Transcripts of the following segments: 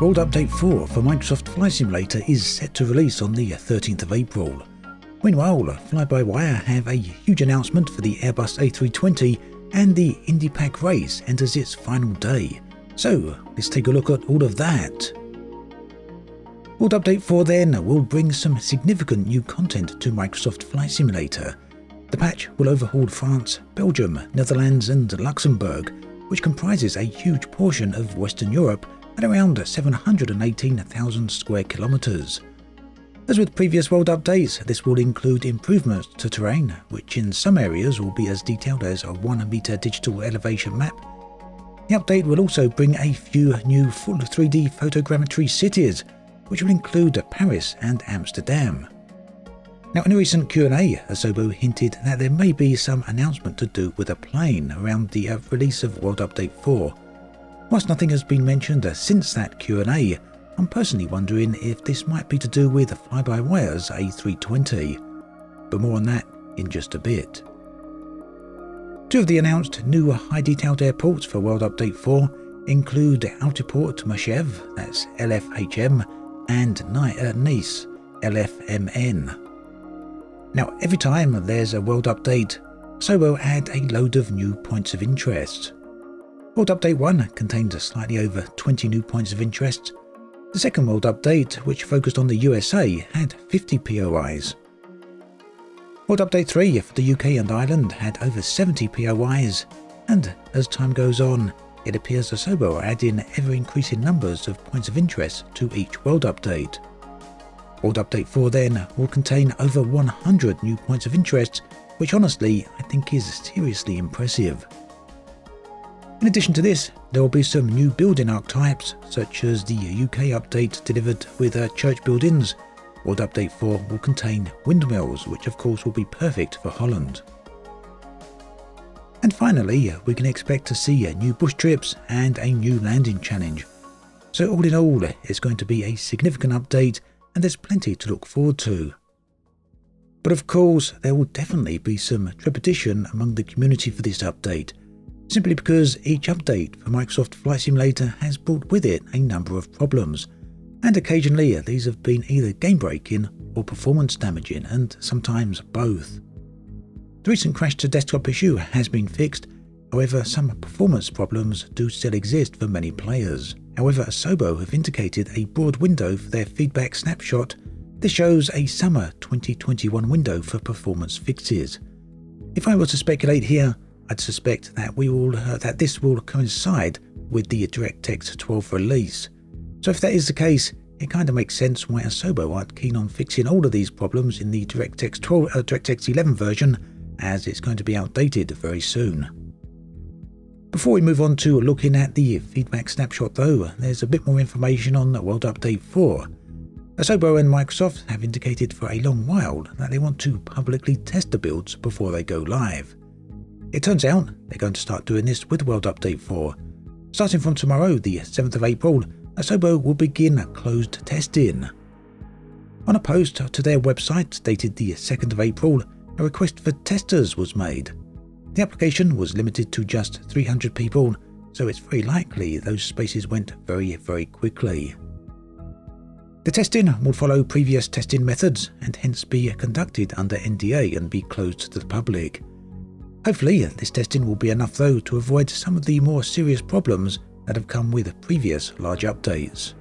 World Update 4 for Microsoft Flight Simulator is set to release on the 13th of April. Meanwhile, Fly-by-Wire have a huge announcement for the Airbus A320 and the IndyPac Race enters its final day. So let's take a look at all of that. World Update 4 then will bring some significant new content to Microsoft Flight Simulator. The patch will overhaul France, Belgium, Netherlands and Luxembourg, which comprises a huge portion of Western Europe at around 718,000 square kilometres. As with previous world updates, this will include improvements to terrain, which in some areas will be as detailed as a 1 metre digital elevation map. The update will also bring a few new full 3D photogrammetry cities, which will include Paris and Amsterdam. Now, in a recent Q&A, Asobo hinted that there may be some announcement to do with a plane around the release of World Update 4. Whilst nothing has been mentioned since that Q&A, I'm personally wondering if this might be to do with Fly-by-Wire's A320, but more on that in just a bit. Two of the announced new high-detailed airports for World Update 4 include Altiport Mashev, that's LFHM, and Nice, LFMN. Now, every time there's a world update, Asobo add a load of new points of interest. World Update 1 contained slightly over 20 new points of interest. The second world update, which focused on the USA, had 50 POIs. World Update 3 for the UK and Ireland had over 70 POIs, and as time goes on, it appears Asobo are adding ever-increasing numbers of points of interest to each world update. World Update 4 then will contain over 100 new points of interest, which honestly I think is seriously impressive. In addition to this, there will be some new building archetypes, such as the UK update delivered with church buildings. World Update 4 will contain windmills, which of course will be perfect for Holland. And finally, we can expect to see new bush trips and a new landing challenge. So all in all, it's going to be a significant update, and there's plenty to look forward to. But of course, there will definitely be some trepidation among the community for this update, simply because each update for Microsoft Flight Simulator has brought with it a number of problems, and occasionally these have been either game-breaking or performance-damaging, and sometimes both. The recent crash to desktop issue has been fixed, however some performance problems do still exist for many players. However, Asobo have indicated a broad window for their feedback snapshot. This shows a summer 2021 window for performance fixes. If I were to speculate here, I'd suspect that this will coincide with the DirectX 12 release. So if that is the case, it kind of makes sense why Asobo aren't keen on fixing all of these problems in the DirectX 11 version, as it's going to be outdated very soon. Before we move on to looking at the feedback snapshot though, there's a bit more information on World Update 4. Asobo and Microsoft have indicated for a long while that they want to publicly test the builds before they go live. It turns out they're going to start doing this with World Update 4. Starting from tomorrow, the 7th of April, Asobo will begin closed testing. On a post to their website dated the 2nd of April, a request for testers was made. The application was limited to just 300 people, so it's very likely those spaces went very quickly. The testing will follow previous testing methods and hence be conducted under NDA and be closed to the public. Hopefully, this testing will be enough though to avoid some of the more serious problems that have come with previous large updates.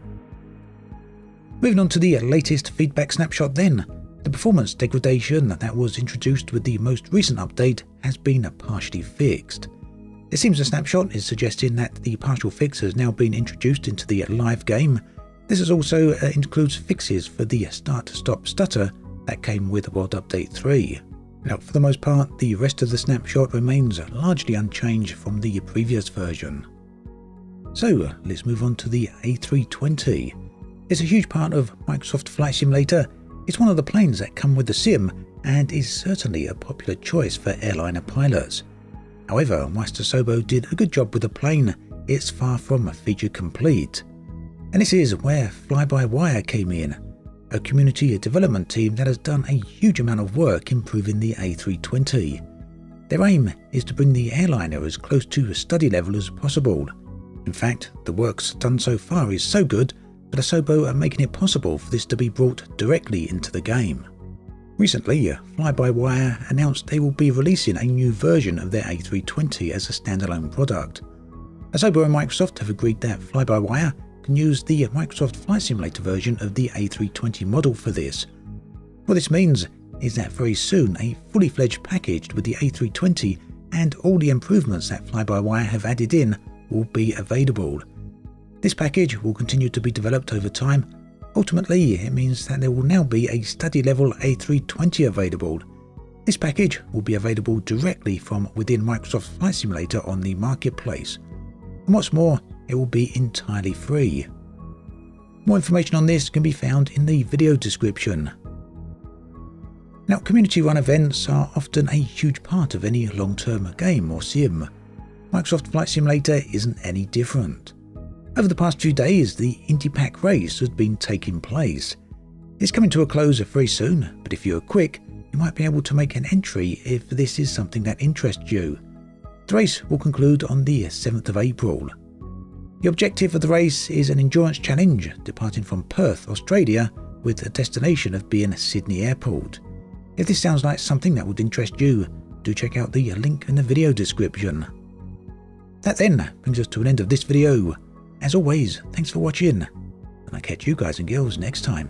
Moving on to the latest feedback snapshot then, the performance degradation that was introduced with the most recent update has been partially fixed. It seems the snapshot is suggesting that the partial fix has now been introduced into the live game. This also includes fixes for the start-stop stutter that came with World Update 3. Now, for the most part, the rest of the snapshot remains largely unchanged from the previous version. So, let's move on to the A320. It's a huge part of Microsoft Flight Simulator. It's one of the planes that come with the sim, and is certainly a popular choice for airliner pilots. However, whilst Asobo did a good job with the plane, it's far from feature complete. And this is where Fly-by-Wire came in, a community development team that has done a huge amount of work improving the A320. Their aim is to bring the airliner as close to study level as possible. In fact, the work's done so far is so good but Asobo are making it possible for this to be brought directly into the game. Recently, Fly-by-Wire announced they will be releasing a new version of their A320 as a standalone product. Asobo and Microsoft have agreed that Fly-by-Wire can use the Microsoft Flight Simulator version of the A320 model for this. What this means is that very soon a fully fledged package with the A320 and all the improvements that Fly-by-Wire have added in will be available. This package will continue to be developed over time. Ultimately, it means that there will now be a study level A320 available. This package will be available directly from within Microsoft Flight Simulator on the marketplace. And what's more, it will be entirely free. More information on this can be found in the video description. Now, community-run events are often a huge part of any long-term game or sim. Microsoft Flight Simulator isn't any different. Over the past few days, the IndyPac Race has been taking place. It's coming to a close very soon, but if you're quick, you might be able to make an entry if this is something that interests you. The race will conclude on the 7th of April. The objective of the race is an endurance challenge departing from Perth, Australia, with a destination of being Sydney Airport. If this sounds like something that would interest you, do check out the link in the video description. That then brings us to an end of this video. As always, thanks for watching, and I'll catch you guys and girls next time.